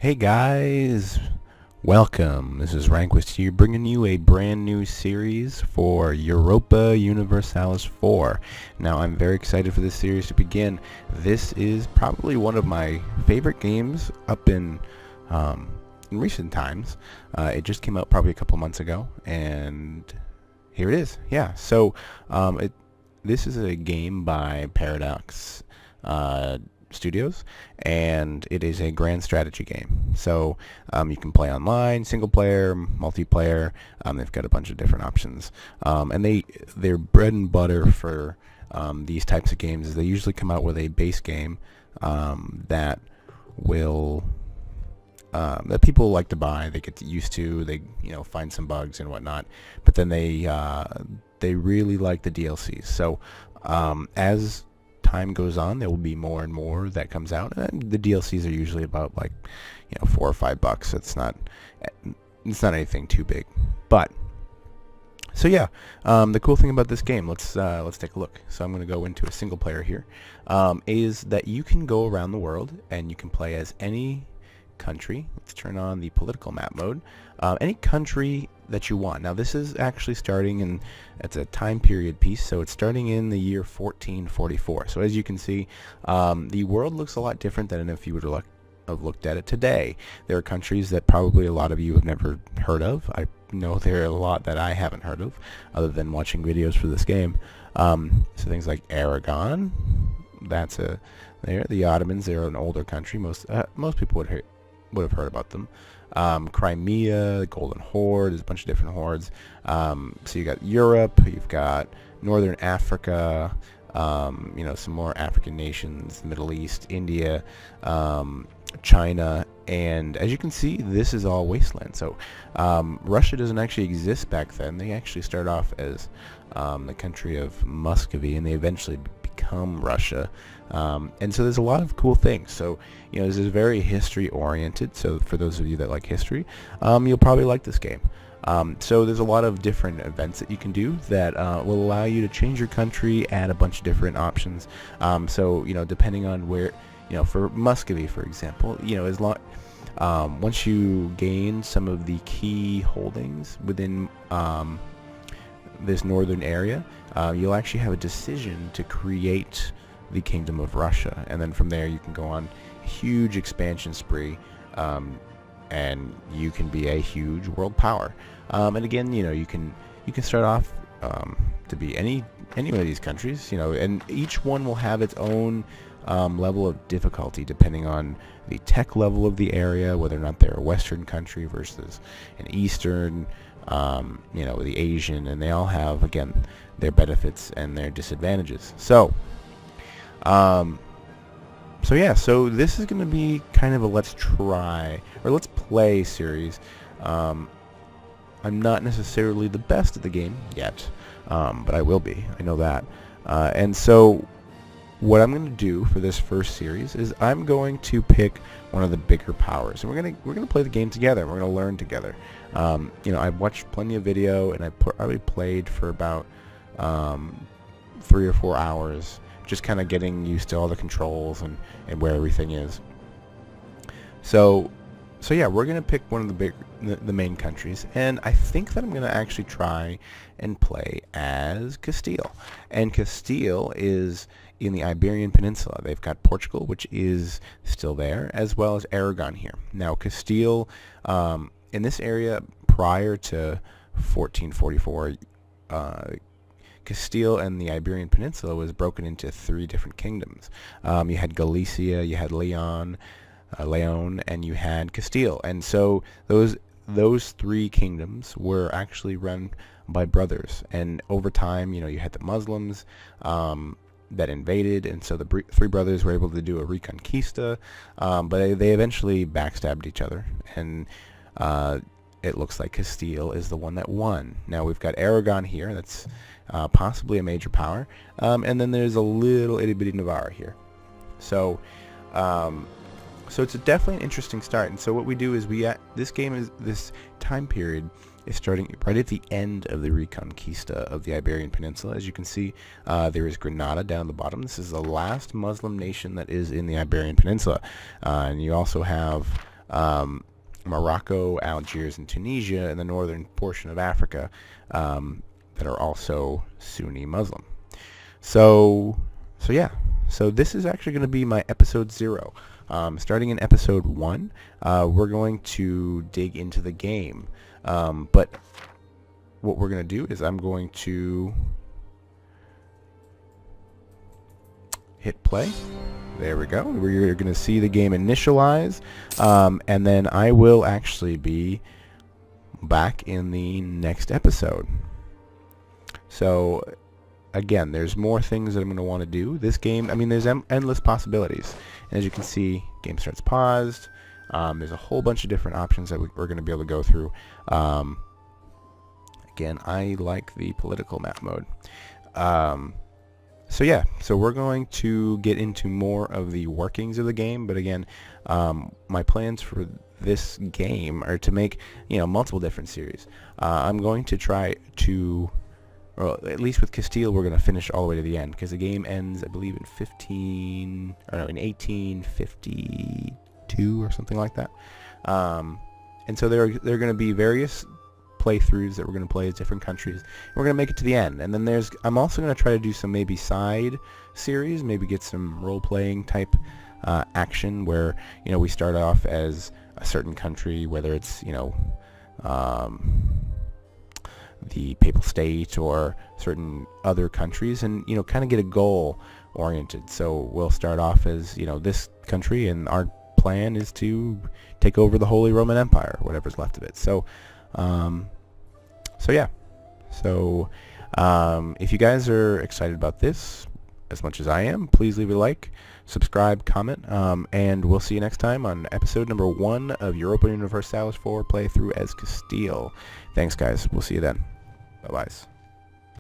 Hey guys, welcome. This is Ranquist here, bringing you a brand new series for Europa Universalis 4. Now, I'm very excited for this series to begin. This is probably one of my favorite games up in recent times. It just came out probably a couple months ago, and here it is. Yeah, so this is a game by Paradox Studios, and it is a grand strategy game. So you can play online, single player, multiplayer. They've got a bunch of different options, and their bread and butter for these types of games is they usually come out with a base game that will that people like to buy. They get used to. They find some bugs and whatnot, but then they really like the DLCs. So as time goes on, there will be more and more that comes out, and the DLCs are usually about like $4 or $5. It's not anything too big, but so yeah, the cool thing about this game, let's take a look. So I'm going to go into a single player here. Is that you can go around the world and you can play as any country. Let's turn on the political map mode. Any country that you want. Now this is actually starting in, it's a time period piece, so it's starting in the year 1444. So as you can see, the world looks a lot different than if you would have looked at it today. There are countries that probably a lot of you have never heard of. I know there are a lot that I haven't heard of, other than watching videos for this game. So things like Aragon, that's the Ottomans. They're an older country. Most people would have heard about them. Crimea, the Golden Horde, there's a bunch of different hordes. So you got Europe, you've got Northern Africa, some more African nations, the Middle East, India, China, and as you can see, this is all wasteland. So Russia doesn't actually exist back then. They actually start off as the country of Muscovy, and they eventually become Russia. And so there's a lot of cool things. So this is very history oriented, so for those of you that like history, you'll probably like this game. So there's a lot of different events that you can do that will allow you to change your country, add a bunch of different options. So depending on where, for Muscovy, for example, as long once you gain some of the key holdings within this northern area, you'll actually have a decision to create the Kingdom of Russia, and then from there you can go on a huge expansion spree, and you can be a huge world power. And again, you can start off to be any one of these countries, and each one will have its own level of difficulty depending on the tech level of the area, whether or not they're a Western country versus an Eastern, the Asian, and they all have, again, their benefits and their disadvantages. So so this is going to be kind of a let's try or let's play series. I'm not necessarily the best at the game yet, but I will be. I know that. And so what I'm going to do for this first series is I'm going to pick one of the bigger powers, and we're going to play the game together. We're going to learn together. I've watched plenty of video, and I probably played for about 3 or 4 hours, just kind of getting used to all the controls and where everything is. So yeah, we're gonna pick one of the main countries, and I think that I'm gonna actually try and play as Castile. And Castile is in the Iberian Peninsula. They've got Portugal, which is still there, as well as Aragon here. Now Castile, in this area prior to 1444, Castile and the Iberian Peninsula was broken into 3 different kingdoms. You had Galicia, you had Leon, and you had Castile. And so those 3 kingdoms were actually run by brothers. And over time, you had the Muslims that invaded, and so the 3 brothers were able to do a reconquista, but they eventually backstabbed each other, and it looks like Castile is the one that won. Now we've got Aragon here, that's possibly a major power, and then there's a little itty-bitty Navarre here. So it's definitely an interesting start. And so what we do is this time period is starting right at the end of the Reconquista of the Iberian Peninsula. As you can see, there is Granada down at the bottom. This is the last Muslim nation that is in the Iberian Peninsula. And you also have Morocco, Algiers, and Tunisia in the northern portion of Africa that are also Sunni Muslim. So yeah. So this is actually going to be my episode 0. Starting in episode 1, we're going to dig into the game. But what we're going to do is I'm going to hit play. There we go. We're going to see the game initialize, and then I will actually be back in the next episode. So again, there's more things that I'm going to want to do. This game, I mean, there's endless possibilities. And as you can see, game starts paused. There's a whole bunch of different options that we're going to be able to go through. Again, I like the political map mode. So yeah, so we're going to get into more of the workings of the game, but again, my plans for this game are to make, multiple different series. I'm going to try to, or at least with Castile, we're going to finish all the way to the end, because the game ends, I believe, in 1852 or something like that. And so there are going to be various playthroughs that we're going to play as different countries. We're going to make it to the end, and then I'm also going to try to do some maybe side series, maybe get some role-playing type action where we start off as a certain country, whether it's the Papal State or certain other countries, and kind of get a goal oriented. So we'll start off as this country, and our plan is to take over the Holy Roman Empire, whatever's left of it. So yeah. So if you guys are excited about this as much as I am, please leave a like, subscribe, comment, and we'll see you next time on episode number 1 of Europa Universalis 4 playthrough as Castile. Thanks, guys. We'll see you then. Bye-bye.